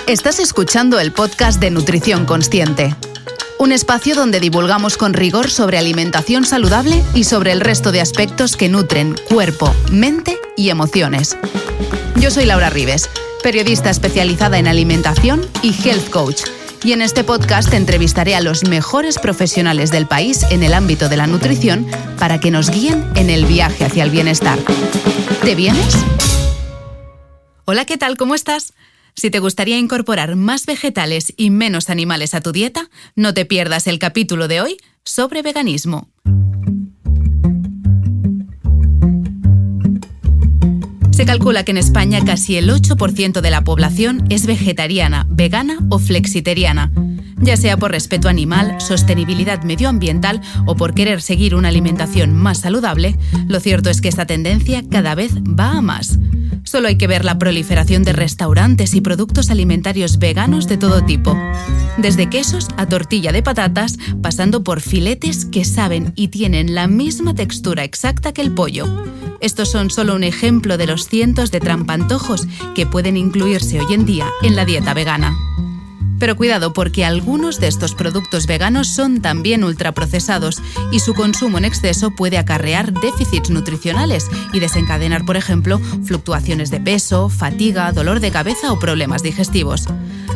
Estás escuchando el podcast de Nutrición Consciente, un espacio donde divulgamos con rigor sobre alimentación saludable y sobre el resto de aspectos que nutren cuerpo, mente y emociones. Yo soy Laura Ribes, periodista especializada en alimentación y health coach, y en este podcast entrevistaré a los mejores profesionales del país en el ámbito de la nutrición para que nos guíen en el viaje hacia el bienestar. ¿Te vienes? Hola, ¿qué tal? ¿Cómo estás? Si te gustaría incorporar más vegetales y menos animales a tu dieta, no te pierdas el capítulo de hoy sobre veganismo. Se calcula que en España casi el 8% de la población es vegetariana, vegana o flexitariana, ya sea por respeto animal, sostenibilidad medioambiental o por querer seguir una alimentación más saludable. Lo cierto es que esta tendencia cada vez va a más. Solo hay que ver la proliferación de restaurantes y productos alimentarios veganos de todo tipo. Desde quesos a tortilla de patatas, pasando por filetes que saben y tienen la misma textura exacta que el pollo. Estos son solo un ejemplo de los cientos de trampantojos que pueden incluirse hoy en día en la dieta vegana. Pero cuidado, porque algunos de estos productos veganos son también ultraprocesados y su consumo en exceso puede acarrear déficits nutricionales y desencadenar, por ejemplo, fluctuaciones de peso, fatiga, dolor de cabeza o problemas digestivos.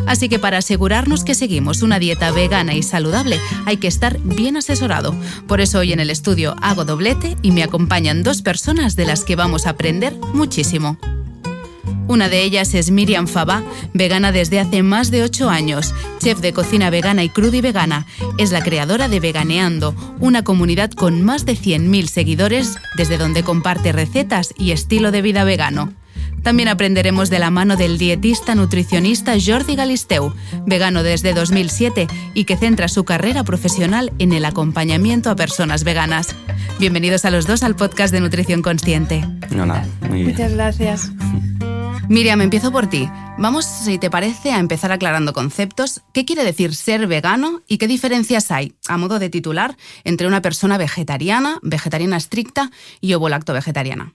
Así que para asegurarnos que seguimos una dieta vegana y saludable, hay que estar bien asesorado. Por eso hoy en el estudio hago doblete y me acompañan dos personas de las que vamos a aprender muchísimo. Una de ellas es Miriam Fabá, vegana desde hace más de 8 años, chef de cocina vegana y crudivegana. Es la creadora de Veganeando, una comunidad con más de 100.000 seguidores, desde donde comparte recetas y estilo de vida vegano. También aprenderemos de la mano del dietista nutricionista Jordi Galisteu, vegano desde 2007 y que centra su carrera profesional en el acompañamiento a personas veganas. Bienvenidos a los dos al podcast de Nutrición Consciente. Hola, muy bien. Muchas gracias. Miriam, empiezo por ti. Vamos, si te parece, a empezar aclarando conceptos. ¿Qué quiere decir ser vegano y qué diferencias hay, a modo de titular, entre una persona vegetariana estricta y ovo-lacto-vegetariana?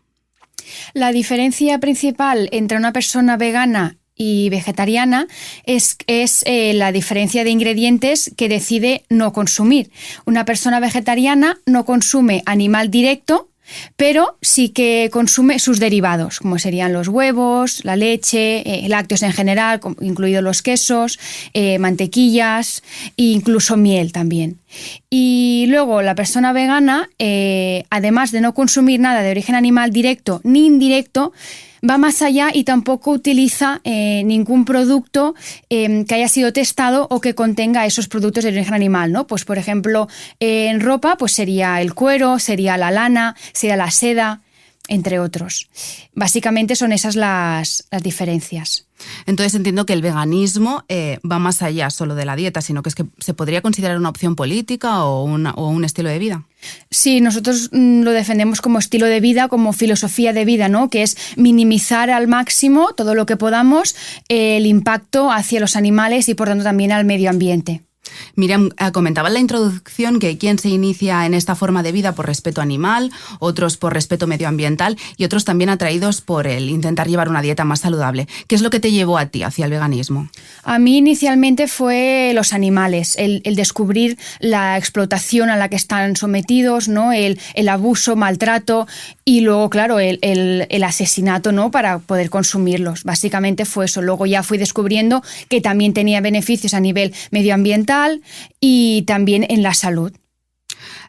La diferencia principal entre una persona vegana y vegetariana es la diferencia de ingredientes que decide no consumir. Una persona vegetariana no consume animal directo, pero sí que consume sus derivados, como serían los huevos, la leche, lácteos en general, incluidos los quesos, mantequillas e incluso miel también. Y luego la persona vegana, además de no consumir nada de origen animal directo ni indirecto, va más allá y tampoco utiliza ningún producto que haya sido testado o que contenga esos productos de origen animal, ¿no? Pues por ejemplo, en ropa pues sería el cuero, sería la lana, sería la seda, entre otros. Básicamente son esas las diferencias. Entonces entiendo que el veganismo va más allá solo de la dieta, sino que es que se podría considerar una opción política o un estilo de vida. Sí, nosotros lo defendemos como estilo de vida, como filosofía de vida, ¿no? Que es minimizar al máximo todo lo que podamos el impacto hacia los animales y por tanto también al medio ambiente. Miriam, comentaba en la introducción que hay quien se inicia en esta forma de vida por respeto animal, otros por respeto medioambiental y otros también atraídos por el intentar llevar una dieta más saludable. ¿Qué es lo que te llevó a ti hacia el veganismo? A mí inicialmente fue los animales, el descubrir la explotación a la que están sometidos, ¿no? El abuso, maltrato y luego, claro, el asesinato, ¿no? Para poder consumirlos. Básicamente fue eso. Luego ya fui descubriendo que también tenía beneficios a nivel medioambiental y también en la salud.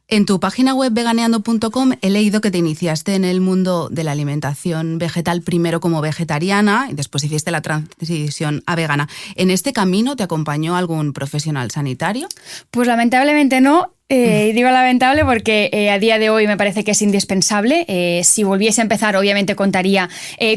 En tu página web veganeando.com he leído que te iniciaste en el mundo de la alimentación vegetal primero como vegetariana y después hiciste la transición a vegana. ¿En este camino te acompañó algún profesional sanitario? Pues lamentablemente no. Digo lamentable porque a día de hoy me parece que es indispensable. Si volviese a empezar, obviamente contaría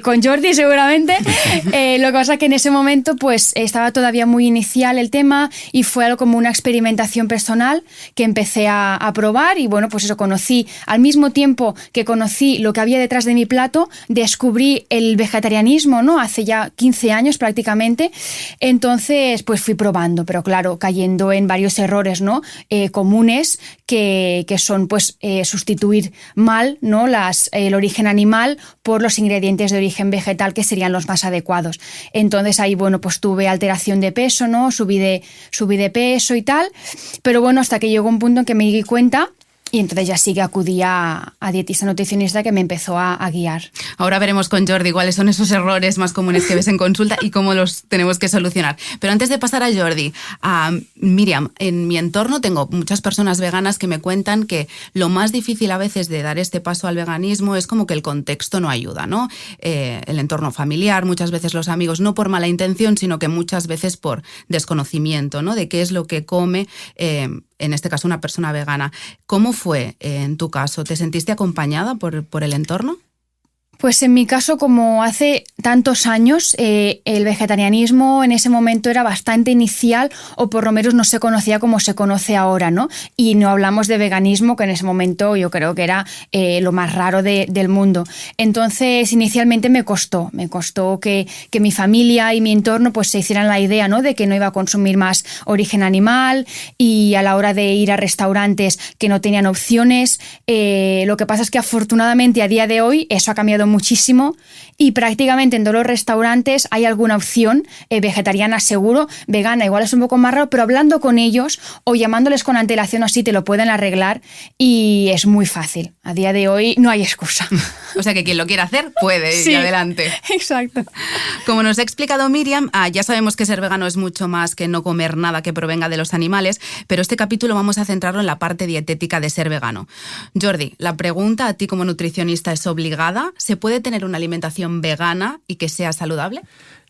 con Jordi seguramente. Lo que pasa es que en ese momento pues estaba todavía muy inicial el tema y fue algo como una experimentación personal que empecé a probar y bueno, pues eso, conocí al mismo tiempo que conocí lo que había detrás de mi plato, descubrí el vegetarianismo, ¿no? Hace ya 15 años prácticamente. Entonces pues fui probando, pero claro, cayendo en varios errores, ¿no? Comunes comunes que son pues sustituir mal, ¿no?, el origen animal por los ingredientes de origen vegetal, que serían los más adecuados. Entonces ahí, bueno, pues tuve alteración de peso, ¿no? Subí de peso y tal, pero bueno, hasta que llegó un punto en que me di cuenta. Y entonces ya sí que acudí a dietista nutricionista, que me empezó a guiar. Ahora veremos con Jordi cuáles son esos errores más comunes que ves en consulta y cómo los tenemos que solucionar. Pero antes de pasar a Jordi, Míriam, en mi entorno tengo muchas personas veganas que me cuentan que lo más difícil a veces de dar este paso al veganismo es como que el contexto no ayuda, ¿no? El entorno familiar, muchas veces los amigos, no por mala intención, sino que muchas veces por desconocimiento, ¿no?, de qué es lo que come, en este caso una persona vegana. ¿Cómo fue en tu caso? ¿Te sentiste acompañada por el entorno? Pues en mi caso, como hace tantos años, el vegetarianismo en ese momento era bastante inicial, o por lo menos no se conocía como se conoce ahora, ¿no? Y no hablamos de veganismo, que en ese momento yo creo que era lo más raro del mundo. Entonces, inicialmente me costó que mi familia y mi entorno pues se hicieran la idea, ¿no?, de que no iba a consumir más origen animal, y a la hora de ir a restaurantes que no tenían opciones. Lo que pasa es que afortunadamente a día de hoy eso ha cambiado muchísimo, y prácticamente en todos los restaurantes hay alguna opción vegetariana seguro, vegana igual es un poco más raro, pero hablando con ellos o llamándoles con antelación así te lo pueden arreglar, y es muy fácil. A día de hoy no hay excusa. O sea que quien lo quiera hacer puede, sí, y adelante. Exacto. Como nos ha explicado Míriam, ya sabemos que ser vegano es mucho más que no comer nada que provenga de los animales, pero este capítulo vamos a centrarlo en la parte dietética de ser vegano. Jordi, la pregunta a ti como nutricionista es obligada. ¿Se puede tener una alimentación vegana y que sea saludable?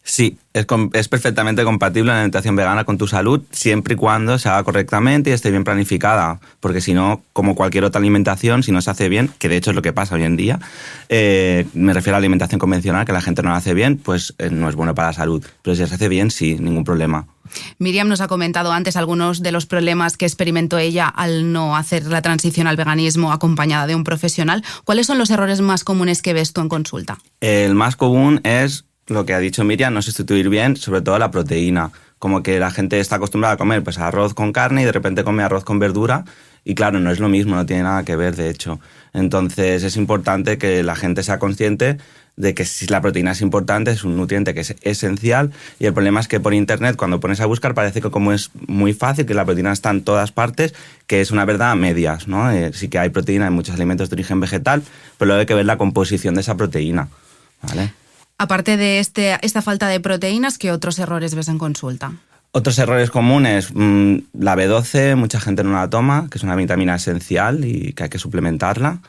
Sí, es perfectamente compatible la alimentación vegana con tu salud, siempre y cuando se haga correctamente y esté bien planificada, porque si no, como cualquier otra alimentación, si no se hace bien, que de hecho es lo que pasa hoy en día, me refiero a la alimentación convencional, que la gente no la hace bien, pues no es bueno para la salud, pero si se hace bien, sí, ningún problema. Míriam nos ha comentado antes algunos de los problemas que experimentó ella al no hacer la transición al veganismo acompañada de un profesional. ¿Cuáles son los errores más comunes que ves tú en consulta? El más común es lo que ha dicho Míriam, no sustituir bien, sobre todo la proteína. Como que la gente está acostumbrada a comer pues arroz con carne y de repente come arroz con verdura, y claro, no es lo mismo, no tiene nada que ver, de hecho. Entonces es importante que la gente sea consciente de que si la proteína es importante, es un nutriente que es esencial, y el problema es que por internet, cuando pones a buscar, parece que como es muy fácil, que la proteína está en todas partes, que es una verdad a medias, ¿no? Sí que hay proteína en muchos alimentos de origen vegetal, pero luego hay que ver la composición de esa proteína, ¿vale? Aparte de esta falta de proteínas, ¿qué otros errores ves en consulta? Otros errores comunes, la B12, mucha gente no la toma, que es una vitamina esencial y que hay que suplementarla.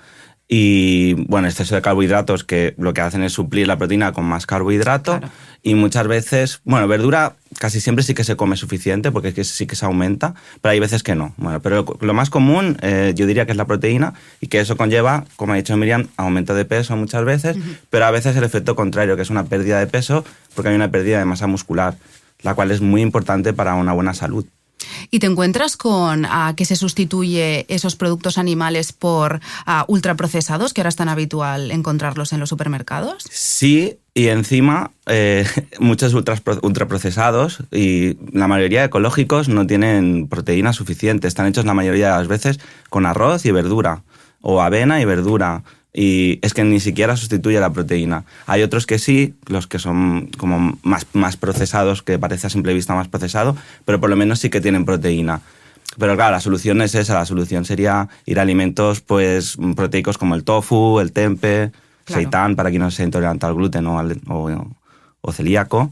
Y bueno, exceso de carbohidratos, que lo que hacen es suplir la proteína con más carbohidrato. Claro. Y muchas veces, bueno, verdura casi siempre sí que se come suficiente, porque sí que se aumenta, pero hay veces que no. Bueno, pero lo más común yo diría que es la proteína, y que eso conlleva, como ha dicho Míriam, aumento de peso muchas veces, pero a veces el efecto contrario, que es una pérdida de peso, porque hay una pérdida de masa muscular, la cual es muy importante para una buena salud. ¿Y te encuentras con que se sustituye esos productos animales por ultraprocesados, que ahora es tan habitual encontrarlos en los supermercados? Sí, y encima muchos ultraprocesados, y la mayoría ecológicos, no tienen proteína suficiente. Están hechos la mayoría de las veces con arroz y verdura, o avena y verdura. Y es que ni siquiera sustituye la proteína. Hay otros que sí, los que son como más procesados, que parece a simple vista más procesado, pero por lo menos sí que tienen proteína. Pero claro, la solución es esa, la solución sería ir a alimentos pues proteicos como el tofu, el tempeh, claro, seitán, para quien no sea intolerante al gluten o celíaco.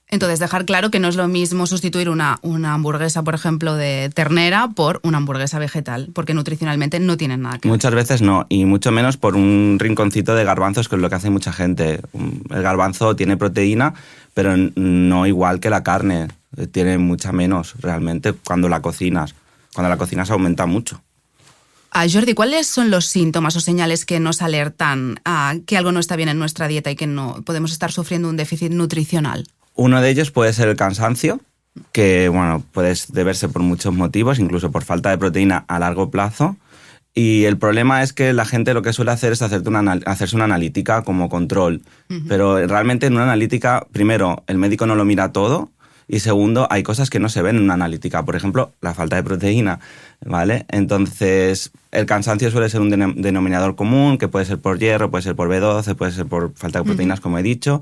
Entonces, dejar claro que no es lo mismo sustituir una hamburguesa, por ejemplo, de ternera por una hamburguesa vegetal, porque nutricionalmente no tienen nada que ver. Muchas veces no, y mucho menos por un rinconcito de garbanzos, que es lo que hace mucha gente. El garbanzo tiene proteína, pero no igual que la carne. Tiene mucha menos, realmente, cuando la cocinas. Cuando la cocinas aumenta mucho. Jordi, ¿cuáles son los síntomas o señales que nos alertan a que algo no está bien en nuestra dieta y que no podemos estar sufriendo un déficit nutricional? Uno de ellos puede ser el cansancio, que bueno, puede deberse por muchos motivos, incluso por falta de proteína a largo plazo. Y el problema es que la gente lo que suele hacer es hacerse una analítica como control. Pero realmente en una analítica, primero, el médico no lo mira todo, Y segundo, hay cosas que no se ven en una analítica. Por ejemplo, la falta de proteína, ¿vale? Entonces, el cansancio suele ser un denominador común, que puede ser por hierro, puede ser por B12, puede ser por falta de proteínas, como he dicho.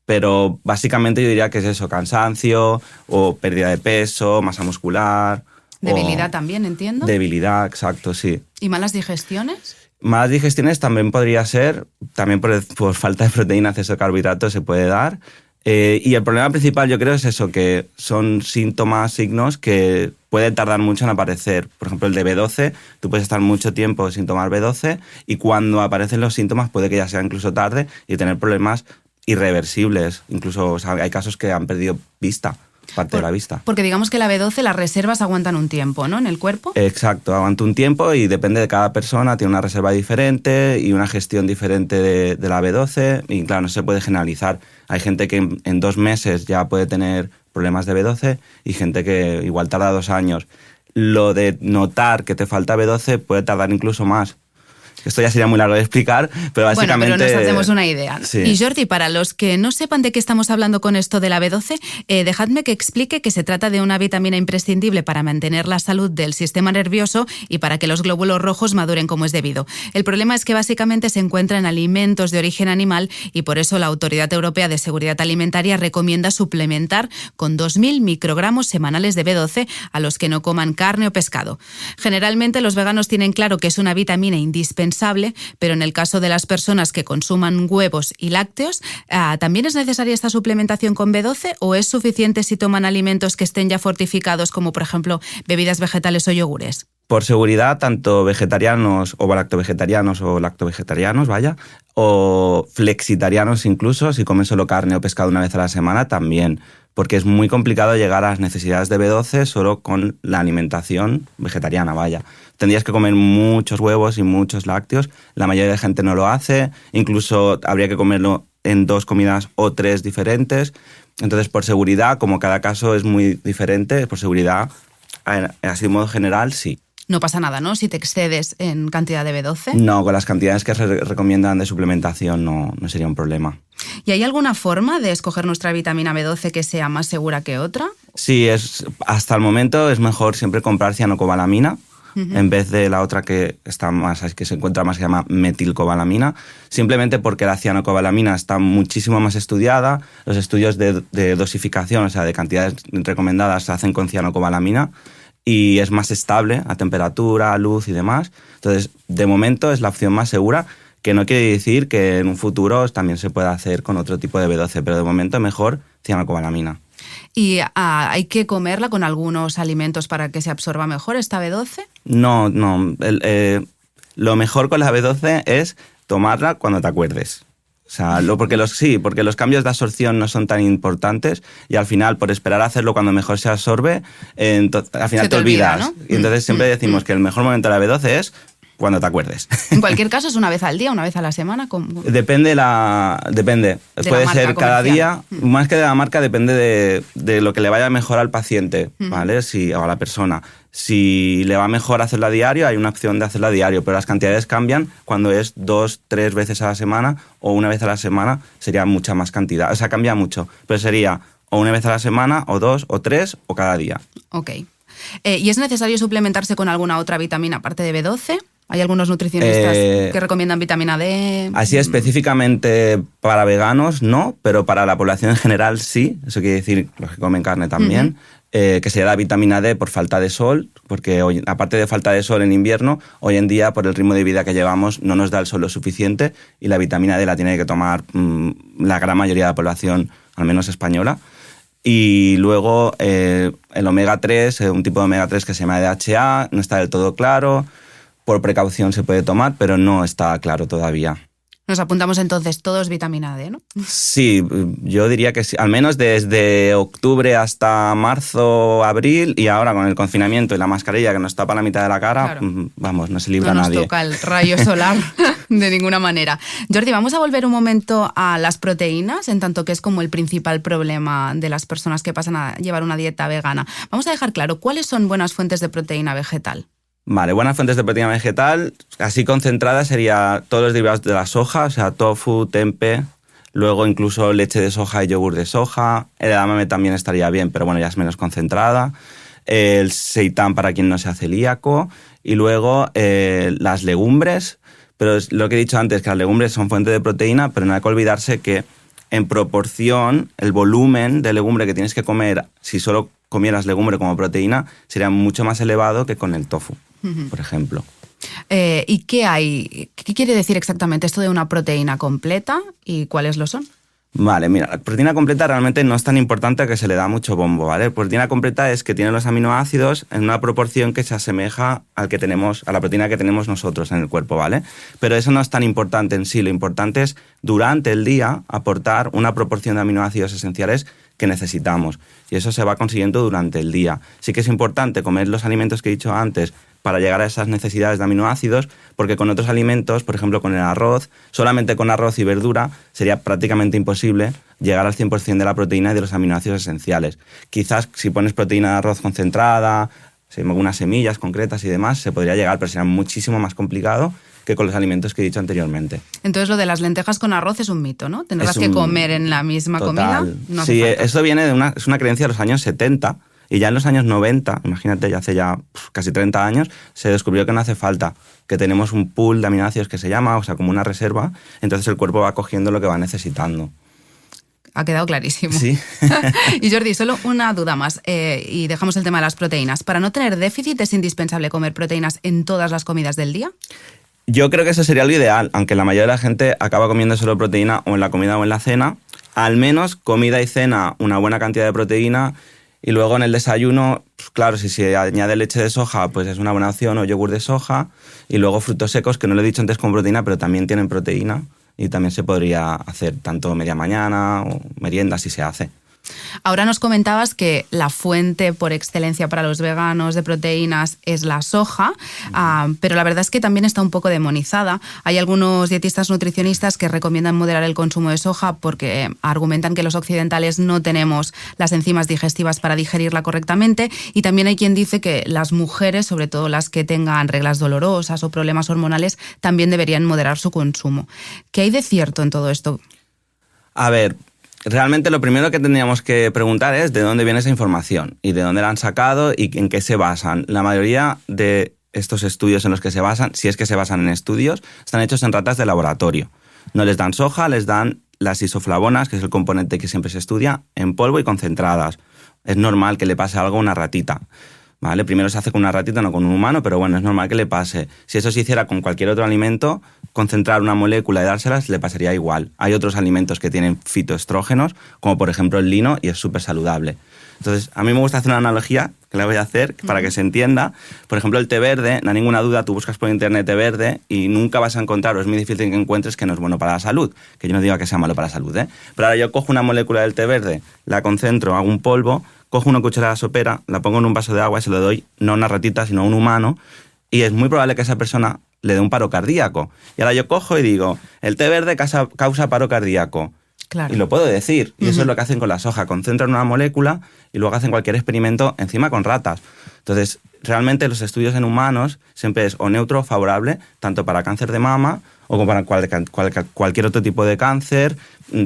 Pero básicamente yo diría que es eso, cansancio o pérdida de peso, masa muscular. Debilidad también, entiendo. Debilidad, exacto, sí. ¿Y malas digestiones? Malas digestiones también podría ser, también por falta de proteína, exceso de carbohidratos se puede dar. Y el problema principal yo creo es eso, que son síntomas, signos que pueden tardar mucho en aparecer. Por ejemplo, el de B12, tú puedes estar mucho tiempo sin tomar B12 y cuando aparecen los síntomas puede que ya sea incluso tarde y tener problemas irreversibles. Incluso, o sea, hay casos que han perdido vista. Parte de la vista. Porque digamos que la B12, las reservas aguantan un tiempo, ¿no? En el cuerpo. Exacto, aguanta un tiempo y depende de cada persona, tiene una reserva diferente y una gestión diferente de la B12 y claro, no se puede generalizar. Hay gente que en 2 meses ya puede tener problemas de B12 y gente que igual tarda 2 años. Lo de notar que te falta B12 puede tardar incluso más. Esto ya sería muy largo de explicar, pero básicamente... Bueno, pero nos hacemos una idea. Sí. Y Jordi, para los que no sepan de qué estamos hablando con esto de la B12, dejadme que explique que se trata de una vitamina imprescindible para mantener la salud del sistema nervioso y para que los glóbulos rojos maduren como es debido. El problema es que básicamente se encuentra en alimentos de origen animal y por eso la Autoridad Europea de Seguridad Alimentaria recomienda suplementar con 2.000 microgramos semanales de B12 a los que no coman carne o pescado. Generalmente los veganos tienen claro que es una vitamina indispensable, pero en el caso de las personas que consuman huevos y lácteos, ¿también es necesaria esta suplementación con B12 o es suficiente si toman alimentos que estén ya fortificados como por ejemplo bebidas vegetales o yogures? Por seguridad, tanto vegetarianos o lactovegetarianos vaya, o flexitarianos incluso, si comen solo carne o pescado una vez a la semana, también. Porque es muy complicado llegar a las necesidades de B12 solo con la alimentación vegetariana, vaya. Tendrías que comer muchos huevos y muchos lácteos, la mayoría de gente no lo hace, incluso habría que comerlo en 2 comidas o 3 diferentes. Entonces, por seguridad, como cada caso es muy diferente, por seguridad, así de modo general, sí. No pasa nada, ¿no? Si te excedes en cantidad de B12. No, con las cantidades que se recomiendan de suplementación no sería un problema. ¿Y hay alguna forma de escoger nuestra vitamina B12 que sea más segura que otra? Sí, hasta el momento es mejor siempre comprar cianocobalamina en vez de la otra que se encuentra más, que se llama metilcobalamina, simplemente porque la cianocobalamina está muchísimo más estudiada. Los estudios de dosificación, o sea, de cantidades recomendadas, se hacen con cianocobalamina y es más estable a temperatura, a luz y demás. Entonces, de momento es la opción más segura, que no quiere decir que en un futuro también se pueda hacer con otro tipo de B12, pero de momento mejor cianocobalamina. ¿Y hay que comerla con algunos alimentos para que se absorba mejor esta B12? No. Lo mejor con la B12 es tomarla cuando te acuerdes. O sea, porque los cambios de absorción no son tan importantes y al final, por esperar a hacerlo cuando mejor se absorbe, al final te olvidas, ¿no? Y entonces siempre decimos que el mejor momento de la B12 es cuando te acuerdes. En cualquier caso, ¿es una vez al día, una vez a la semana? Depende. Puede ser cada día. Más que de la marca, depende de lo que le vaya mejor al paciente, ¿vale? O a la persona. Si le va mejor hacerla a diario, hay una opción de hacerla a diario, pero las cantidades cambian cuando es 2, 3 veces a la semana o una vez a la semana, sería mucha más cantidad. O sea, cambia mucho, pero sería o una vez a la semana, o 2, o 3, o cada día. Ok. ¿Y es necesario suplementarse con alguna otra vitamina aparte de B12? ¿Hay algunos nutricionistas que recomiendan vitamina D? Así específicamente para veganos no, pero para la población en general sí. Eso quiere decir los que comen carne también. Que se da vitamina D por falta de sol, porque hoy, aparte de falta de sol en invierno, hoy en día por el ritmo de vida que llevamos no nos da el sol lo suficiente y la vitamina D la tiene que tomar la gran mayoría de la población, al menos española. Y luego el omega 3, un tipo de omega 3 que se llama DHA, no está del todo claro. Por precaución se puede tomar, pero no está claro todavía. Nos apuntamos entonces todos vitamina D, ¿no? Sí, yo diría que sí. Al menos desde octubre hasta marzo, abril, y ahora con el confinamiento y la mascarilla que nos tapa la mitad de la cara, claro. Vamos, no se libra nadie. No nos toca el rayo solar de ninguna manera. Jordi, vamos a volver un momento a las proteínas, en tanto que es como el principal problema de las personas que pasan a llevar una dieta vegana. Vamos a dejar claro, ¿cuáles son buenas fuentes de proteína vegetal? Vale, buenas fuentes de proteína vegetal, así concentradas sería todos los derivados de la soja, o sea, tofu, tempeh, Luego incluso leche de soja y yogur de soja. El edamame también estaría bien, pero bueno, ya es menos concentrada. El seitán para quien no sea celíaco. Y luego las legumbres. Pero es lo que he dicho antes, que las legumbres son fuente de proteína, pero no hay que olvidarse que en proporción el volumen de legumbre que tienes que comer, si solo comieras legumbre como proteína, sería mucho más elevado que con el tofu, por ejemplo. ¿Y qué hay? ¿Qué quiere decir exactamente esto de una proteína completa y cuáles lo son? Vale, mira, la proteína completa realmente no es tan importante que se le da mucho bombo, ¿vale? Proteína completa es que tiene los aminoácidos en una proporción que se asemeja a la proteína que tenemos nosotros en el cuerpo, ¿vale? Pero eso no es tan importante en sí, lo importante es durante el día aportar una proporción de aminoácidos esenciales que necesitamos y eso se va consiguiendo durante el día. Sí que es importante comer los alimentos que he dicho antes para llegar a esas necesidades de aminoácidos, porque con otros alimentos, por ejemplo con el arroz, solamente con arroz y verdura sería prácticamente imposible llegar al 100% de la proteína y de los aminoácidos esenciales. Quizás si pones proteína de arroz concentrada, algunas semillas concretas y demás, se podría llegar, pero sería muchísimo más complicado que con los alimentos que he dicho anteriormente. Entonces lo de las lentejas con arroz es un mito, ¿no? Tendrás que comer en la misma comida. No sí, eso viene es una creencia de los años 70, y ya en los años 90, imagínate, ya hace casi 30 años, se descubrió que no hace falta, que tenemos un pool de aminoácidos que se llama, o sea, como una reserva, entonces el cuerpo va cogiendo lo que va necesitando. Ha quedado clarísimo. Sí. Y Jordi, solo una duda más, y dejamos el tema de las proteínas. ¿Para no tener déficit es indispensable comer proteínas en todas las comidas del día? Yo creo que eso sería lo ideal, aunque la mayoría de la gente acaba comiendo solo proteína o en la comida o en la cena. Al menos comida y cena, una buena cantidad de proteína. Y luego en el desayuno, pues claro, si se añade leche de soja, pues es una buena opción, o yogur de soja. Y luego frutos secos, que no lo he dicho antes con proteína, pero también tienen proteína. Y también se podría hacer tanto media mañana o merienda si se hace. Ahora nos comentabas que la fuente por excelencia para los veganos de proteínas es la soja, pero la verdad es que también está un poco demonizada. Hay algunos dietistas nutricionistas que recomiendan moderar el consumo de soja porque argumentan que los occidentales no tenemos las enzimas digestivas para digerirla correctamente, y también hay quien dice que las mujeres, sobre todo las que tengan reglas dolorosas o problemas hormonales, también deberían moderar su consumo. ¿Qué hay de cierto en todo esto? A ver, realmente lo primero que tendríamos que preguntar es de dónde viene esa información y de dónde la han sacado y en qué se basan. La mayoría de estos estudios en los que se basan, si es que se basan en estudios, están hechos en ratas de laboratorio. No les dan soja, les dan las isoflavonas, que es el componente que siempre se estudia, en polvo y concentradas. Es normal que le pase algo a una ratita, ¿vale? Primero se hace con una ratita, no con un humano, pero bueno, es normal que le pase. Si eso se hiciera con cualquier otro alimento, concentrar una molécula y dárselas le pasaría igual. Hay otros alimentos que tienen fitoestrógenos, como por ejemplo el lino, y es súper saludable. Entonces, a mí me gusta hacer una analogía, que la voy a hacer para que se entienda. Por ejemplo, el té verde, no hay ninguna duda, tú buscas por internet té verde y nunca vas a encontrar, o es muy difícil que encuentres, que no es bueno para la salud. Que yo no diga que sea malo para la salud, ¿eh? Pero ahora yo cojo una molécula del té verde, la concentro, hago un polvo, cojo una cucharada sopera, la pongo en un vaso de agua y se lo doy, no a una ratita, sino a un humano, y es muy probable que esa persona le dé un paro cardíaco. Y ahora yo cojo y digo, el té verde causa paro cardíaco. Claro. Y lo puedo decir. Y eso es lo que hacen con la soja. Concentran una molécula y luego hacen cualquier experimento encima con ratas. Entonces, realmente los estudios en humanos siempre es o neutro o favorable, tanto para cáncer de mama o para cualquier otro tipo de cáncer.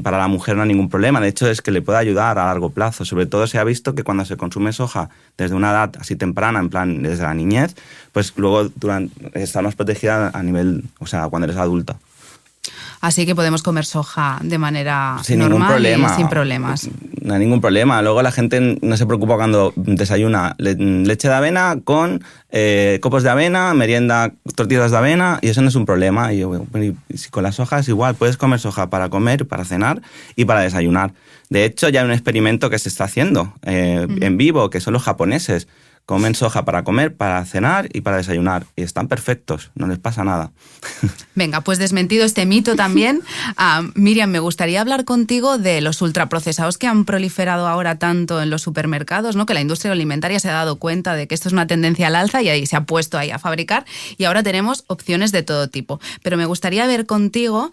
Para la mujer no hay ningún problema. De hecho, es que le puede ayudar a largo plazo. Sobre todo se ha visto que cuando se consume soja desde una edad así temprana, en plan desde la niñez, pues luego está más protegida a nivel, o sea, cuando eres adulta. Así que podemos comer soja de manera sin normal ningún problema, y sin problemas. No hay ningún problema. Luego la gente no se preocupa cuando desayuna leche de avena con copos de avena, merienda, tortillas de avena, y eso no es un problema. Y si con la soja es igual, puedes comer soja para comer, para cenar y para desayunar. De hecho, ya hay un experimento que se está haciendo en vivo, que son los japoneses. Comen soja para comer, para cenar y para desayunar. Y están perfectos, no les pasa nada. Venga, pues desmentido este mito también. Miriam, me gustaría hablar contigo de los ultraprocesados que han proliferado ahora tanto en los supermercados, ¿no? Que la industria alimentaria se ha dado cuenta de que esto es una tendencia al alza y ahí se ha puesto ahí a fabricar. Y ahora tenemos opciones de todo tipo. Pero me gustaría ver contigo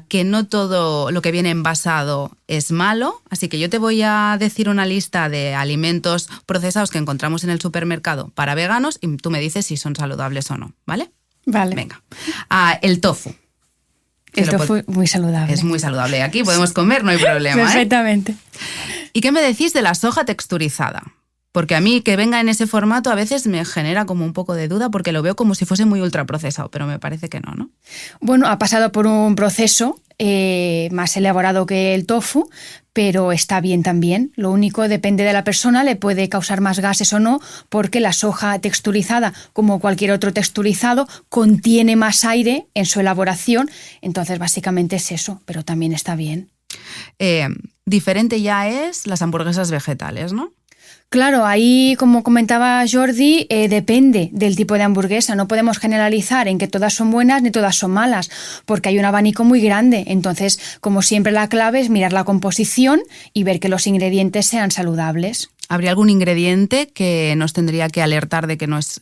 que no todo lo que viene envasado es malo. Así que yo te voy a decir una lista de alimentos procesados que encontramos en el supermercado para veganos y tú me dices si son saludables o no, ¿vale? Vale. Venga. El tofu. El tofu muy saludable. Es muy saludable. Aquí podemos comer, no hay problema. Perfectamente. ¿Y qué me decís de la soja texturizada? Porque a mí que venga en ese formato a veces me genera como un poco de duda porque lo veo como si fuese muy ultraprocesado, pero me parece que no, ¿no? Bueno, ha pasado por un proceso más elaborado que el tofu, pero está bien también. Lo único depende de la persona, le puede causar más gases o no, porque la soja texturizada, como cualquier otro texturizado, contiene más aire en su elaboración. Entonces, básicamente es eso, pero también está bien. Diferente ya es las hamburguesas vegetales, ¿no? Claro, ahí, como comentaba Jordi, depende del tipo de hamburguesa. No podemos generalizar en que todas son buenas ni todas son malas, porque hay un abanico muy grande. Entonces, como siempre, la clave es mirar la composición y ver que los ingredientes sean saludables. ¿Habría algún ingrediente que nos tendría que alertar de que no es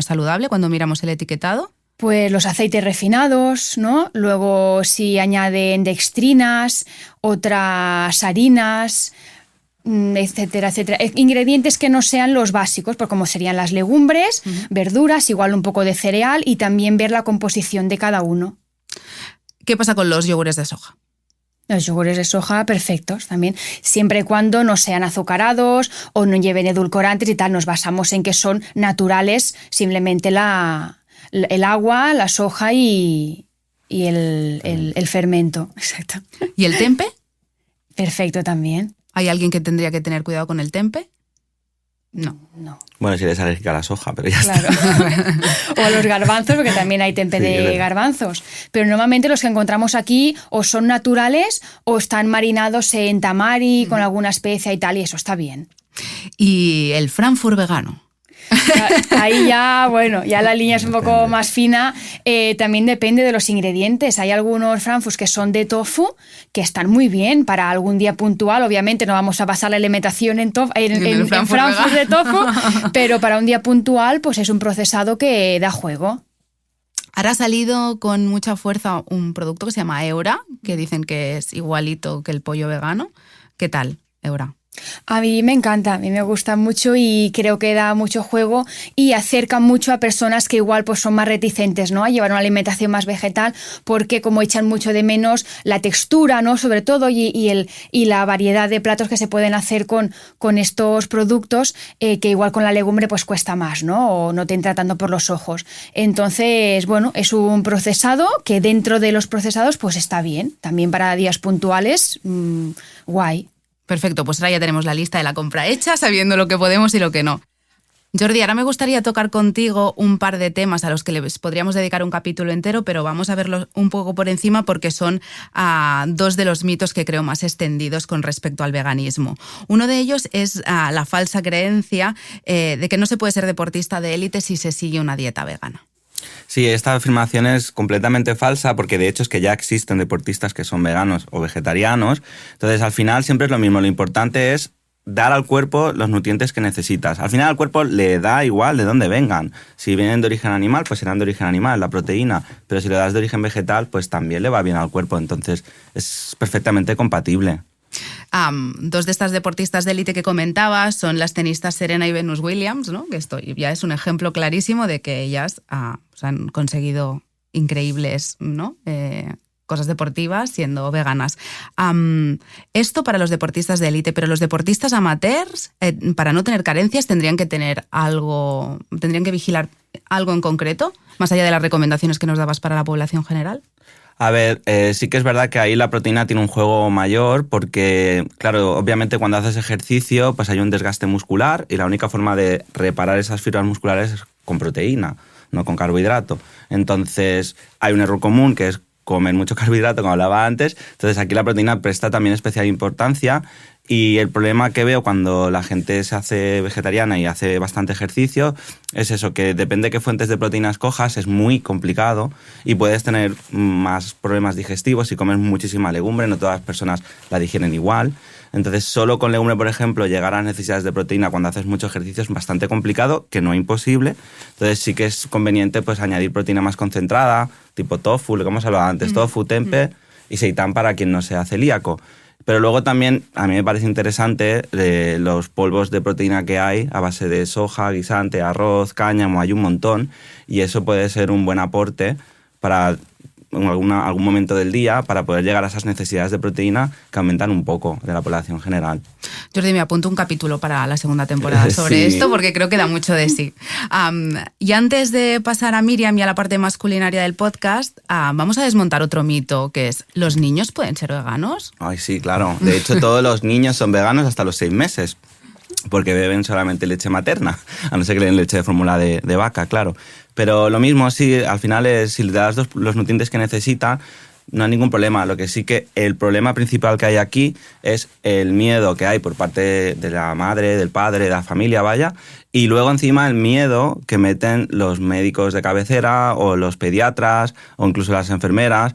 saludable cuando miramos el etiquetado? Pues los aceites refinados, ¿no? Luego si añaden dextrinas, otras harinas, etcétera, etcétera. Ingredientes que no sean los básicos, pues como serían las legumbres, verduras, igual un poco de cereal y también ver la composición de cada uno. ¿Qué pasa con los yogures de soja? Los yogures de soja perfectos también, siempre y cuando no sean azucarados o no lleven edulcorantes y tal. Nos basamos en que son naturales, simplemente el agua, la soja y el fermento. Exacto. ¿Y el tempe? Perfecto también. ¿Hay alguien que tendría que tener cuidado con el tempe? No. Bueno, si eres alérgica a la soja, pero ya claro. Está. O a los garbanzos, porque también hay tempe de garbanzos. Pero normalmente los que encontramos aquí o son naturales o están marinados en tamari con alguna especia y tal, y eso está bien. ¿Y el Frankfurt vegano? Ahí ya, bueno, ya la línea es un poco más fina. También depende de los ingredientes. Hay algunos Frankfurts que son de tofu que están muy bien para algún día puntual. Obviamente no vamos a basar la alimentación en Frankfurt de tofu, pero para un día puntual pues es un procesado que da juego. Ahora ha salido con mucha fuerza un producto que se llama Eura, que dicen que es igualito que el pollo vegano. ¿Qué tal, Eura? A mí me encanta, a mí me gusta mucho y creo que da mucho juego y acerca mucho a personas que igual pues son más reticentes, ¿no?, a llevar una alimentación más vegetal, porque como echan mucho de menos la textura, ¿no?, sobre todo y la variedad de platos que se pueden hacer con estos productos, que igual con la legumbre pues cuesta más, ¿no?, o no te entra tanto por los ojos. Entonces, bueno, es un procesado que dentro de los procesados pues está bien, también para días puntuales, guay. Perfecto, pues ahora ya tenemos la lista de la compra hecha, sabiendo lo que podemos y lo que no. Jordi, ahora me gustaría tocar contigo un par de temas a los que les podríamos dedicar un capítulo entero, pero vamos a verlos un poco por encima porque son dos de los mitos que creo más extendidos con respecto al veganismo. Uno de ellos es la falsa creencia de que no se puede ser deportista de élite si se sigue una dieta vegana. Sí, esta afirmación es completamente falsa porque de hecho es que ya existen deportistas que son veganos o vegetarianos. Entonces al final siempre es lo mismo, lo importante es dar al cuerpo los nutrientes que necesitas. Al final al cuerpo le da igual de dónde vengan. Si vienen de origen animal, pues serán de origen animal, la proteína. Pero si lo das de origen vegetal, pues también le va bien al cuerpo. Entonces es perfectamente compatible. Dos de estas deportistas de élite que comentabas son las tenistas Serena y Venus Williams, ¿no?, que esto ya es un ejemplo clarísimo de que ellas han conseguido increíbles, ¿no?, cosas deportivas siendo veganas. Esto para los deportistas de élite, pero los deportistas amateurs, para no tener carencias, tendrían que vigilar algo en concreto, más allá de las recomendaciones que nos dabas para la población general. A ver, sí que es verdad que ahí la proteína tiene un juego mayor porque, claro, obviamente cuando haces ejercicio pues hay un desgaste muscular y la única forma de reparar esas fibras musculares es con proteína, no con carbohidrato. Entonces hay un error común que es comer mucho carbohidrato, como hablaba antes. Entonces aquí la proteína presta también especial importancia. Y el problema que veo cuando la gente se hace vegetariana y hace bastante ejercicio es eso, que depende de qué fuentes de proteínas cojas, es muy complicado y puedes tener más problemas digestivos si comes muchísima legumbre, no todas las personas la digieren igual. Entonces, solo con legumbre, por ejemplo, llegar a las necesidades de proteína cuando haces mucho ejercicio es bastante complicado, que no imposible. Entonces, sí que es conveniente pues añadir proteína más concentrada, tipo tofu, lo que hemos hablado antes, tofu, tempeh y seitán para quien no sea celíaco. Pero luego también a mí me parece interesante los polvos de proteína que hay a base de soja, guisante, arroz, cáñamo, hay un montón y eso puede ser un buen aporte para en algún momento del día para poder llegar a esas necesidades de proteína que aumentan un poco de la población general. Jordi, me apunto un capítulo para la segunda temporada sobre Sí. esto porque creo que da mucho de sí. Y antes de pasar a Míriam y a la parte más culinaria del podcast, vamos a desmontar otro mito que es, ¿los niños pueden ser veganos? Ay, sí, claro. De hecho, todos los niños son veganos hasta los 6 meses. Porque beben solamente leche materna, a no ser que le den leche de fórmula de vaca, claro. Pero lo mismo, sí, al final, si le das los nutrientes que necesita, no hay ningún problema. Lo que sí que el problema principal que hay aquí es el miedo que hay por parte de la madre, del padre, de la familia, vaya, y luego encima el miedo que meten los médicos de cabecera o los pediatras o incluso las enfermeras.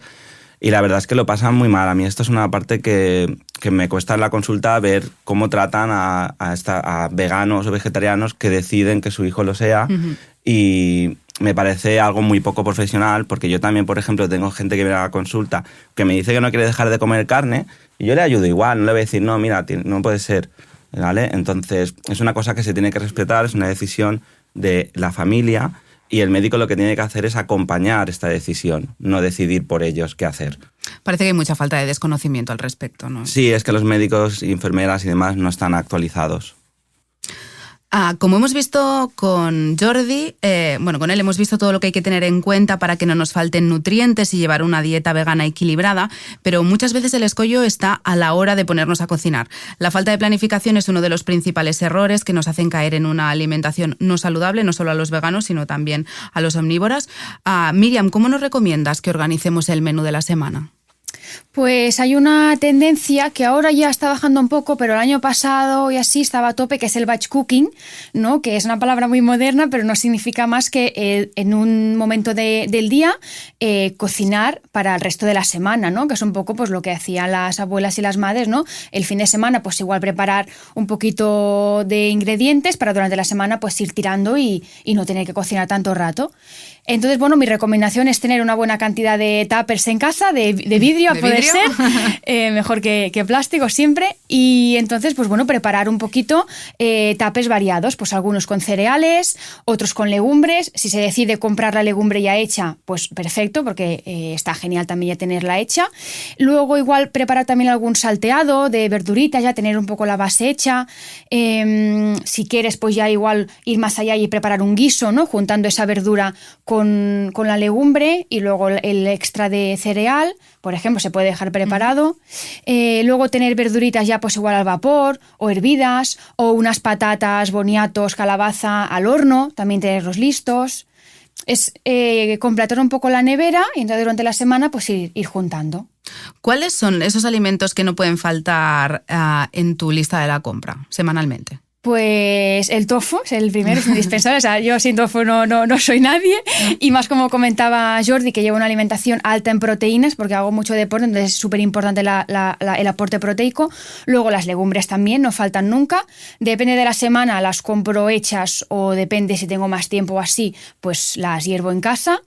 Y la verdad es que lo pasan muy mal. A mí esto es una parte que me cuesta en la consulta ver cómo tratan a veganos o vegetarianos que deciden que su hijo lo sea. Uh-huh. Y me parece algo muy poco profesional, porque yo también, por ejemplo, tengo gente que viene a la consulta que me dice que no quiere dejar de comer carne y yo le ayudo igual. No le voy a decir, no, mira, no puede ser, ¿vale? Entonces, es una cosa que se tiene que respetar, es una decisión de la familia. Y el médico lo que tiene que hacer es acompañar esta decisión, no decidir por ellos qué hacer. Parece que hay mucha falta de desconocimiento al respecto, ¿no? Sí, es que los médicos, enfermeras y demás no están actualizados. Como hemos visto con Jordi, con él hemos visto todo lo que hay que tener en cuenta para que no nos falten nutrientes y llevar una dieta vegana equilibrada, pero muchas veces el escollo está a la hora de ponernos a cocinar. La falta de planificación es uno de los principales errores que nos hacen caer en una alimentación no saludable, no solo a los veganos, sino también a los omnívoros. Míriam, ¿cómo nos recomiendas que organicemos el menú de la semana? Pues hay una tendencia que ahora ya está bajando un poco, pero el año pasado y así estaba a tope, que es el batch cooking, ¿no? Que es una palabra muy moderna, pero no significa más que en un momento del día cocinar para el resto de la semana, ¿no? Que es un poco pues lo que hacían las abuelas y las madres, ¿no? El fin de semana pues igual preparar un poquito de ingredientes para durante la semana pues ir tirando y no tener que cocinar tanto rato. Entonces, bueno, mi recomendación es tener una buena cantidad de tuppers en casa, de vidrio a poder ser, mejor que plástico siempre. Y entonces, pues bueno, preparar un poquito tuppers variados, pues algunos con cereales, otros con legumbres. Si se decide comprar la legumbre ya hecha, pues perfecto, porque está genial también ya tenerla hecha. Luego igual preparar también algún salteado de verduritas, ya tener un poco la base hecha. Si quieres, pues ya igual ir más allá y preparar un guiso, ¿no? Juntando esa verdura con la legumbre y luego el extra de cereal, por ejemplo, se puede dejar preparado. Luego tener verduritas ya pues igual al vapor o hervidas, o unas patatas, boniatos, calabaza al horno, también tenerlos listos. Es completar un poco la nevera y entonces durante la semana pues ir juntando. ¿Cuáles son esos alimentos que no pueden faltar en tu lista de la compra semanalmente? Pues el tofu es el primero, es indispensable. O sea, yo sin tofu no soy nadie. Y más como comentaba Jordi, que llevo una alimentación alta en proteínas, porque hago mucho deporte, entonces es súper importante el aporte proteico. Luego las legumbres también, no faltan nunca. Depende de la semana, las compro hechas o depende si tengo más tiempo o así, pues las hiervo en casa.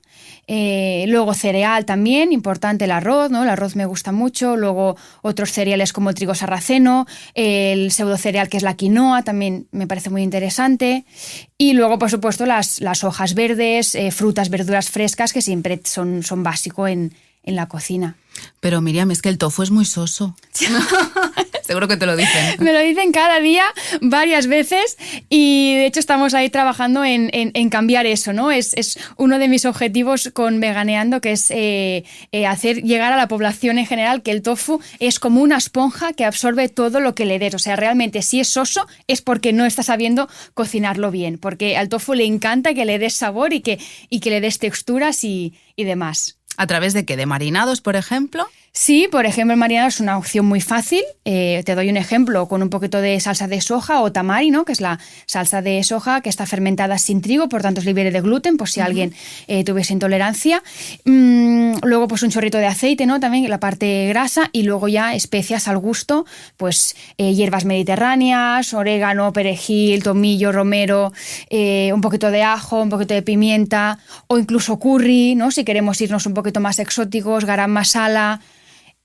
Luego cereal también, importante el arroz, ¿no? El arroz me gusta mucho. Luego otros cereales como el trigo sarraceno, el pseudo cereal que es la quinoa, también me parece muy interesante. Y luego, por supuesto, las hojas verdes, frutas, verduras frescas, que siempre son básico en la cocina. Pero Míriam, es que el tofu es muy soso. Seguro que te lo dicen. Me lo dicen cada día, varias veces, y de hecho estamos ahí trabajando en cambiar eso, ¿no? Es uno de mis objetivos con Veganeando, que es hacer llegar a la población en general que el tofu es como una esponja que absorbe todo lo que le des. O sea, realmente si es soso es porque no está sabiendo cocinarlo bien, porque al tofu le encanta que le des sabor y que le des texturas y demás. ¿A través de qué? ¿De marinados, por ejemplo? Sí, por ejemplo, el marinado es una opción muy fácil. Te doy un ejemplo con un poquito de salsa de soja o tamari, ¿no? Que es la salsa de soja que está fermentada sin trigo, por tanto es libre de gluten, por si alguien tuviese intolerancia. Luego, pues un chorrito de aceite, ¿no? También la parte grasa, y luego ya especias al gusto, pues hierbas mediterráneas, orégano, perejil, tomillo, romero, un poquito de ajo, un poquito de pimienta, o incluso curry, ¿no? Si queremos irnos un poquito más exóticos, garam masala.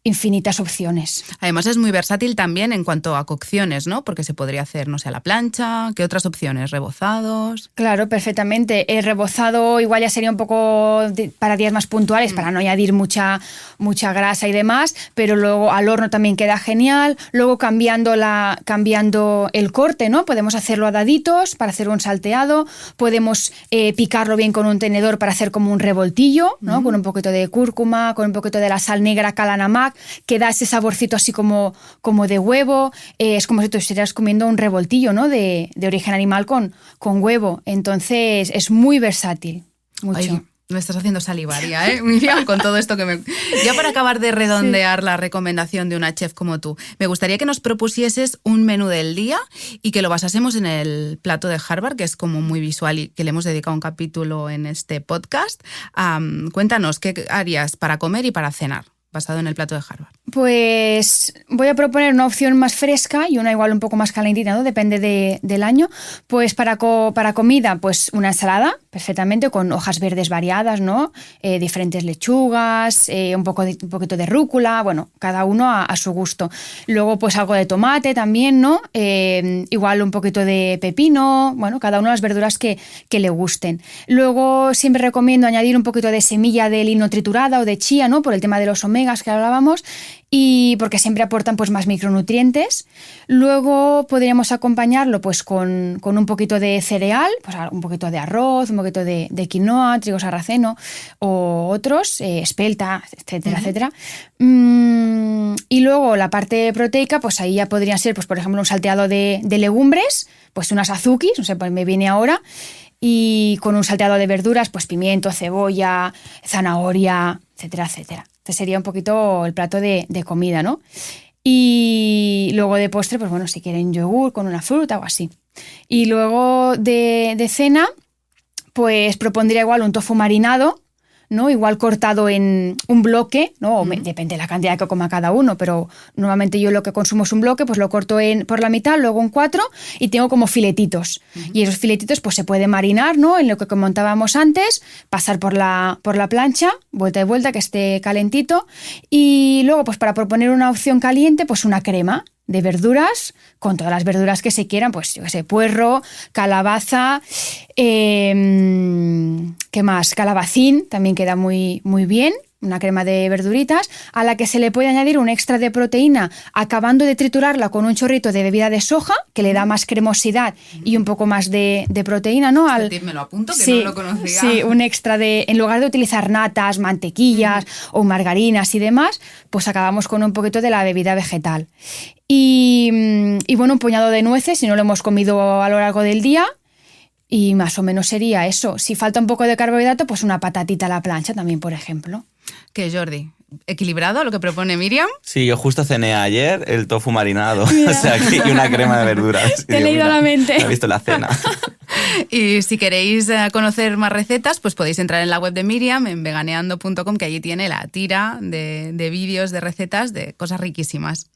infinitas opciones. Además es muy versátil también en cuanto a cocciones, ¿no? Porque se podría hacer, no sé, a la plancha. ¿Qué otras opciones? ¿Rebozados? Claro, perfectamente. El rebozado igual ya sería un poco para días más puntuales, para no añadir mucha grasa y demás, pero luego al horno también queda genial. Luego cambiando el corte, ¿no? Podemos hacerlo a daditos para hacer un salteado. Podemos picarlo bien con un tenedor para hacer como un revoltillo, ¿no? Con un poquito de cúrcuma, con un poquito de la sal negra Kalanamak, que da ese saborcito así como de huevo. Es como si tú estuvieras comiendo un revoltillo, ¿no? De origen animal con huevo. Entonces es muy versátil. Mucho. Ay, me estás haciendo salivar ya, Miriam, con todo esto que me... Ya para acabar de redondear la recomendación de una chef como tú, me gustaría que nos propusieses un menú del día y que lo basásemos en el plato de Harvard, que es como muy visual y que le hemos dedicado un capítulo en este podcast. Cuéntanos, ¿qué harías para comer y para cenar basado en el plato de Harvard? Pues voy a proponer una opción más fresca y una igual un poco más calentita, ¿no? Depende del año. Pues para comida, pues una ensalada, perfectamente, con hojas verdes variadas, ¿no? Diferentes lechugas, un poquito de rúcula, bueno, cada uno a su gusto. Luego, pues algo de tomate también, ¿no? Igual un poquito de pepino, bueno, cada una de las verduras que le gusten. Luego siempre recomiendo añadir un poquito de semilla de lino triturada o de chía, ¿no? Por el tema de los omegas que hablábamos, y porque siempre aportan pues más micronutrientes. Luego podríamos acompañarlo pues con un poquito de cereal, pues un poquito de arroz, un poquito de quinoa, trigo sarraceno o otros, espelta, etcétera, etcétera. Y luego la parte proteica, pues ahí ya podrían ser, pues por ejemplo, un salteado de legumbres, pues unas azukis, no sé, pues me viene ahora, y con un salteado de verduras, pues pimiento, cebolla, zanahoria, etcétera, etcétera. Este sería un poquito el plato de comida, ¿no? Y luego de postre, pues bueno, si quieren yogur con una fruta o así. Y luego de cena, pues propondría igual un tofu marinado, ¿no? Igual cortado en un bloque, ¿no? Depende de la cantidad que coma cada uno, pero normalmente yo lo que consumo es un bloque, pues lo corto por la mitad, luego en 4 y tengo como filetitos. Y esos filetitos pues se puede marinar, ¿no? En lo que comentábamos antes, pasar por la plancha, vuelta y vuelta, que esté calentito. Y luego, pues para proponer una opción caliente, pues una crema de verduras, con todas las verduras que se quieran, pues yo qué sé, puerro, calabaza, ¿qué más? Calabacín, también queda muy, muy bien, una crema de verduritas, a la que se le puede añadir un extra de proteína, acabando de triturarla con un chorrito de bebida de soja, que le da más cremosidad y un poco más de proteína, ¿no? Me lo apunto, que no lo conocía. Sí, un extra en lugar de utilizar natas, mantequillas o margarinas y demás, pues acabamos con un poquito de la bebida vegetal. Y bueno, un puñado de nueces, si no lo hemos comido a lo largo del día, y más o menos sería eso. Si falta un poco de carbohidrato, pues una patatita a la plancha también, por ejemplo. ¿Qué, Jordi? ¿Equilibrado lo que propone Miriam? Sí, yo justo cené ayer el tofu marinado, o sea, y una crema de verduras. Te he leído la mente. He visto la cena. Y si queréis conocer más recetas, pues podéis entrar en la web de Miriam, en veganeando.com, que allí tiene la tira de vídeos, de recetas, de cosas riquísimas.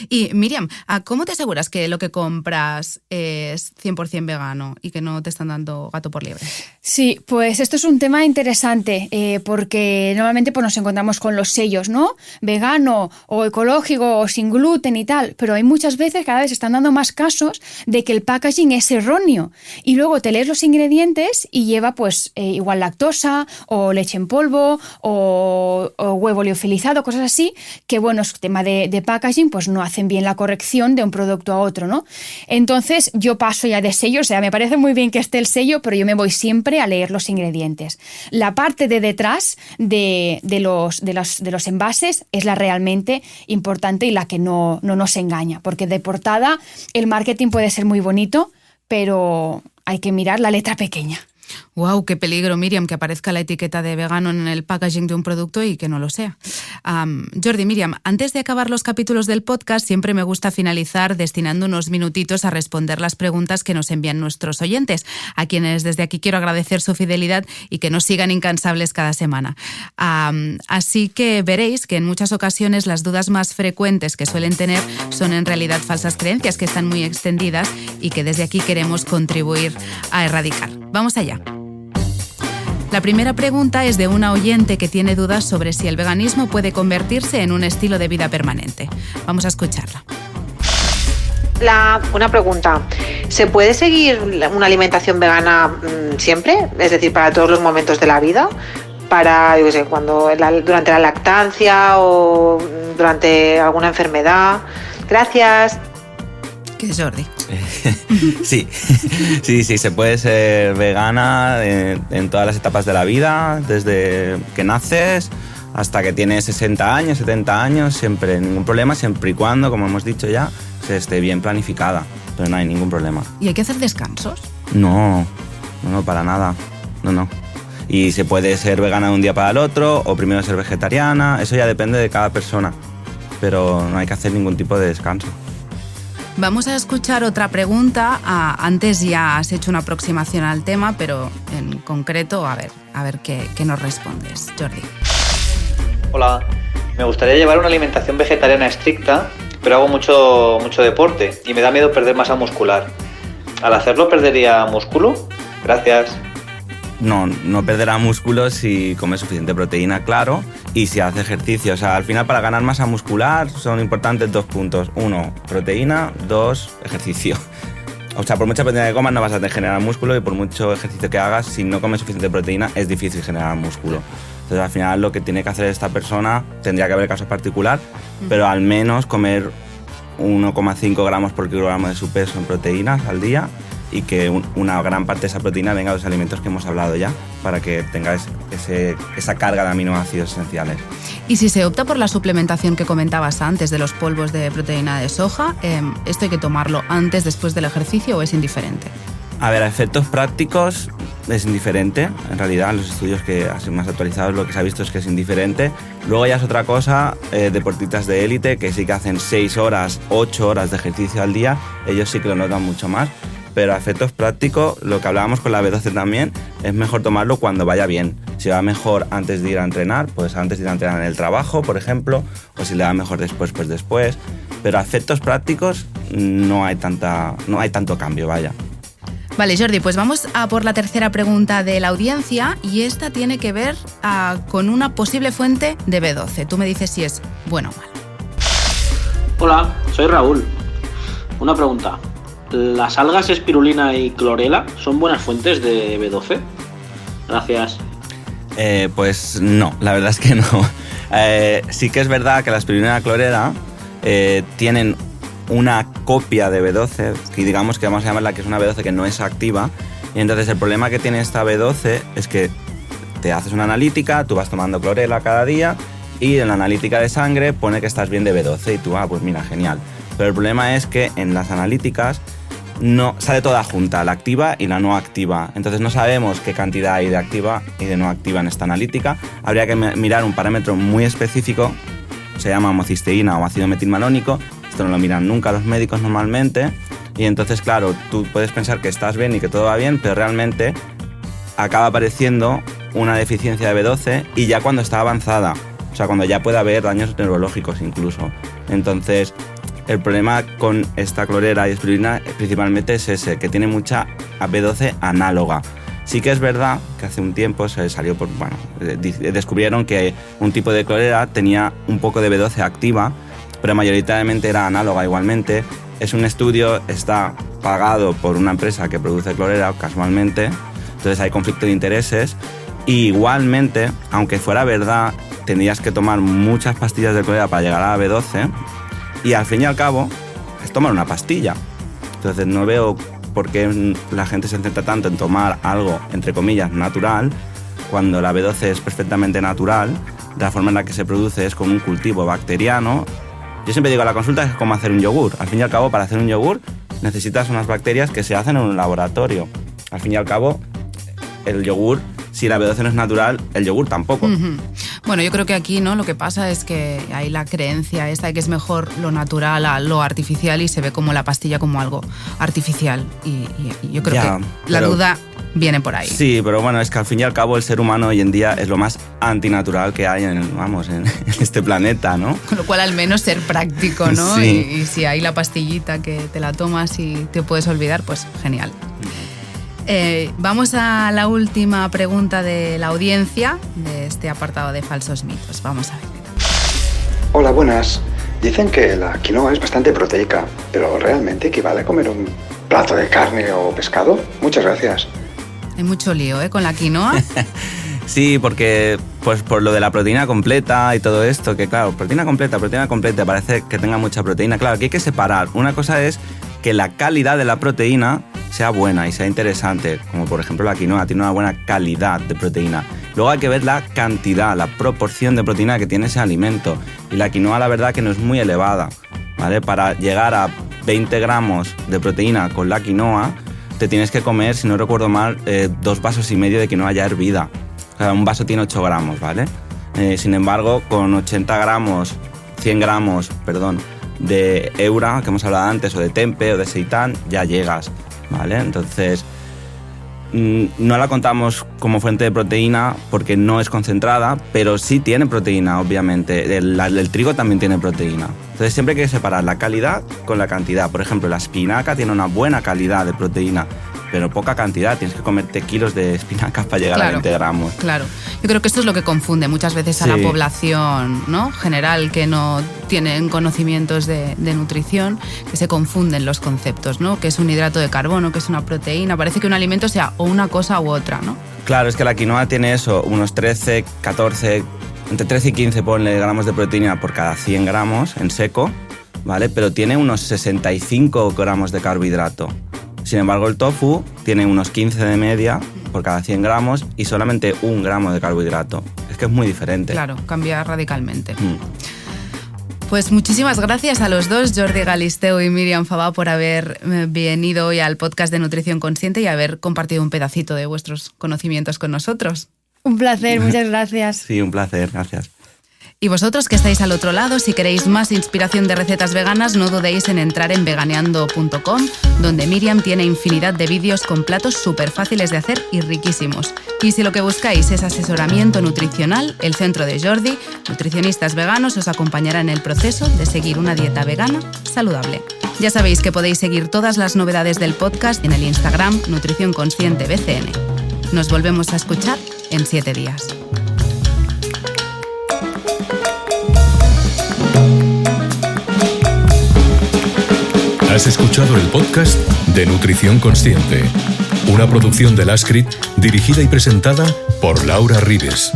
Y Miriam, ¿cómo te aseguras que lo que compras es 100% vegano y que no te están dando gato por liebre? Sí, pues esto es un tema interesante porque normalmente pues, nos encontramos con los sellos, ¿no? Vegano o ecológico o sin gluten y tal, pero hay muchas veces, cada vez se están dando más casos de que el packaging es erróneo y luego te lees los ingredientes y lleva pues igual lactosa o leche en polvo o huevo liofilizado, cosas así, que bueno, es tema de packaging, pues no hacen bien la corrección de un producto a otro, ¿no? Entonces yo paso ya de sello, o sea, me parece muy bien que esté el sello, pero yo me voy siempre a leer los ingredientes. La parte de detrás de los envases es la realmente importante y la que no nos engaña, porque de portada el marketing puede ser muy bonito, pero hay que mirar la letra pequeña. ¡Wow! ¡Qué peligro, Miriam, que aparezca la etiqueta de vegano en el packaging de un producto y que no lo sea! Jordi, Miriam, antes de acabar los capítulos del podcast, siempre me gusta finalizar destinando unos minutitos a responder las preguntas que nos envían nuestros oyentes, a quienes desde aquí quiero agradecer su fidelidad y que nos sigan incansables cada semana. Así que veréis que en muchas ocasiones las dudas más frecuentes que suelen tener son en realidad falsas creencias que están muy extendidas y que desde aquí queremos contribuir a erradicar. ¡Vamos allá! La primera pregunta es de una oyente que tiene dudas sobre si el veganismo puede convertirse en un estilo de vida permanente. Vamos a escucharla. Una pregunta. ¿Se puede seguir una alimentación vegana siempre? Es decir, para todos los momentos de la vida. Para, yo qué sé, durante la lactancia o durante alguna enfermedad. Gracias. ¿Qué es, Jordi? Sí, se puede ser vegana en todas las etapas de la vida, desde que naces hasta que tienes 60 años, 70 años, siempre, ningún problema, siempre y cuando, como hemos dicho ya, se esté bien planificada, pero no hay ningún problema. ¿Y hay que hacer descansos? No, para nada, no. Y se puede ser vegana de un día para el otro, o primero ser vegetariana, eso ya depende de cada persona, pero no hay que hacer ningún tipo de descanso. Vamos a escuchar otra pregunta. Antes ya has hecho una aproximación al tema, pero en concreto, a ver qué nos respondes, Jordi. Hola, me gustaría llevar una alimentación vegetariana estricta, pero hago mucho deporte y me da miedo perder masa muscular. ¿Al hacerlo perdería músculo? Gracias. No perderá músculo si come suficiente proteína, claro, y si hace ejercicio. O sea, al final para ganar masa muscular son importantes 2 puntos. 1, proteína, 2, ejercicio. O sea, por mucha proteína que comas no vas a generar músculo y por mucho ejercicio que hagas, si no comes suficiente proteína es difícil generar músculo. Entonces al final lo que tiene que hacer esta persona, tendría que haber caso particular, pero al menos comer 1,5 gramos por kilogramo de su peso en proteínas al día y que una gran parte de esa proteína venga de los alimentos que hemos hablado ya, para que tenga esa carga de aminoácidos esenciales. Y si se opta por la suplementación que comentabas antes de los polvos de proteína de soja, ¿esto hay que tomarlo antes, después del ejercicio o es indiferente? A ver, a efectos prácticos es indiferente. En realidad, en los estudios que así más actualizados lo que se ha visto es que es indiferente. Luego ya es otra cosa, deportistas de élite que sí que hacen 6 horas, 8 horas de ejercicio al día, ellos sí que lo notan mucho más. Pero a efectos prácticos, lo que hablábamos con la B12 también, es mejor tomarlo cuando vaya bien. Si va mejor antes de ir a entrenar, pues antes de ir a entrenar en el trabajo, por ejemplo, o si le va mejor después, pues después. Pero a efectos prácticos no hay tanto cambio, vaya. Vale, Jordi, pues vamos a por la tercera pregunta de la audiencia y esta tiene que ver con una posible fuente de B12. Tú me dices si es bueno o mal. Hola, soy Raúl. Una pregunta. ¿Las algas espirulina y clorela son buenas fuentes de B12? Gracias. Pues no, la verdad es que no. Sí que es verdad que la espirulina y la clorela tienen una copia de B12, que digamos que vamos a llamarla que es una B12 que no es activa, y entonces el problema que tiene esta B12 es que te haces una analítica, tú vas tomando clorela cada día y en la analítica de sangre pone que estás bien de B12 y tú, pues mira, genial. Pero el problema es que en las analíticas no sale toda junta, la activa y la no activa. Entonces no sabemos qué cantidad hay de activa y de no activa en esta analítica. Habría que mirar un parámetro muy específico, se llama homocisteína o ácido metilmalónico. Esto no lo miran nunca los médicos normalmente. Y entonces, claro, tú puedes pensar que estás bien y que todo va bien, pero realmente acaba apareciendo una deficiencia de B12 y ya cuando está avanzada. O sea, cuando ya puede haber daños neurológicos incluso. Entonces, el problema con esta clorela y espirulina principalmente es ese, que tiene mucha B12 análoga. Sí que es verdad que hace un tiempo se salió descubrieron que un tipo de clorela tenía un poco de B12 activa, pero mayoritariamente era análoga igualmente. Es un estudio, está pagado por una empresa que produce clorela casualmente, entonces hay conflicto de intereses. Y igualmente, aunque fuera verdad, tendrías que tomar muchas pastillas de clorela para llegar a la B12 y al fin y al cabo es tomar una pastilla. Entonces no veo por qué la gente se centra tanto en tomar algo, entre comillas, natural, cuando la B12 es perfectamente natural. La forma en la que se produce es con un cultivo bacteriano. Yo siempre digo a la consulta que es como hacer un yogur. Al fin y al cabo, para hacer un yogur necesitas unas bacterias que se hacen en un laboratorio. Al fin y al cabo, el yogur, si la B12 no es natural, el yogur tampoco. Uh-huh. Bueno, yo creo que aquí, ¿no?, lo que pasa es que hay la creencia esta de que es mejor lo natural a lo artificial y se ve como la pastilla como algo artificial. Y yo creo que la duda viene por ahí. Sí, pero bueno, es que al fin y al cabo el ser humano hoy en día es lo más antinatural que hay en este planeta, ¿no? Con lo cual al menos ser práctico, ¿no? Sí. Y si hay la pastillita que te la tomas y te puedes olvidar, pues genial. Vamos a la última pregunta de la audiencia de este apartado de falsos mitos. Vamos a ver. Hola, buenas. Dicen que la quinoa es bastante proteica, pero ¿realmente equivale a comer un plato de carne o pescado? Muchas gracias. Hay mucho lío, con la quinoa. Sí, porque pues por lo de la proteína completa y todo esto, que claro, proteína completa, parece que tenga mucha proteína. Claro, aquí hay que separar. Una cosa es que la calidad de la proteína sea buena y sea interesante, como por ejemplo la quinoa tiene una buena calidad de proteína. Luego hay que ver la cantidad, la proporción de proteína que tiene ese alimento. Y la quinoa la verdad que no es muy elevada, ¿vale? Para llegar a 20 gramos de proteína con la quinoa, te tienes que comer, si no recuerdo mal, 2 vasos y medio de quinoa ya hervida. O sea, un vaso tiene 8 gramos, ¿vale? Sin embargo, con 80 gramos, 100 gramos, perdón, de eura, que hemos hablado antes, o de tempe o de seitán, ya llegas, ¿vale? Entonces, no la contamos como fuente de proteína porque no es concentrada, pero sí tiene proteína, obviamente. El trigo también tiene proteína. Entonces, siempre hay que separar la calidad con la cantidad. Por ejemplo, la espinaca tiene una buena calidad de proteína, pero poca cantidad. Tienes que comerte kilos de espinacas para llegar a 20 gramos. Claro. Yo creo que esto es lo que confunde muchas veces a la población, ¿no? General, que no tienen conocimientos de nutrición, que se confunden los conceptos, ¿no? Que es un hidrato de carbono, que es una proteína. Parece que un alimento sea o una cosa u otra, ¿no? Claro, es que la quinoa tiene eso, unos 13, 14, entre 13 y 15 ponle gramos de proteína por cada 100 gramos en seco, ¿vale? Pero tiene unos 65 gramos de carbohidrato. Sin embargo, el tofu tiene unos 15 de media por cada 100 gramos y solamente 1 gramo de carbohidrato. Es que es muy diferente. Claro, cambia radicalmente. Pues muchísimas gracias a los dos, Jordi Galisteu y Míriam Fabá, por haber venido hoy al podcast de Nutrición Consciente y haber compartido un pedacito de vuestros conocimientos con nosotros. Un placer, muchas gracias. Sí, un placer, gracias. Y vosotros que estáis al otro lado, si queréis más inspiración de recetas veganas, no dudéis en entrar en veganeando.com, donde Míriam tiene infinidad de vídeos con platos súper fáciles de hacer y riquísimos. Y si lo que buscáis es asesoramiento nutricional, el Centro de Jordi, nutricionistas veganos, os acompañará en el proceso de seguir una dieta vegana saludable. Ya sabéis que podéis seguir todas las novedades del podcast en el Instagram Nutrición Consciente BCN. Nos volvemos a escuchar en 7 días. Has escuchado el podcast de Nutrición Consciente, una producción de Lascrit dirigida y presentada por Laura Ribes.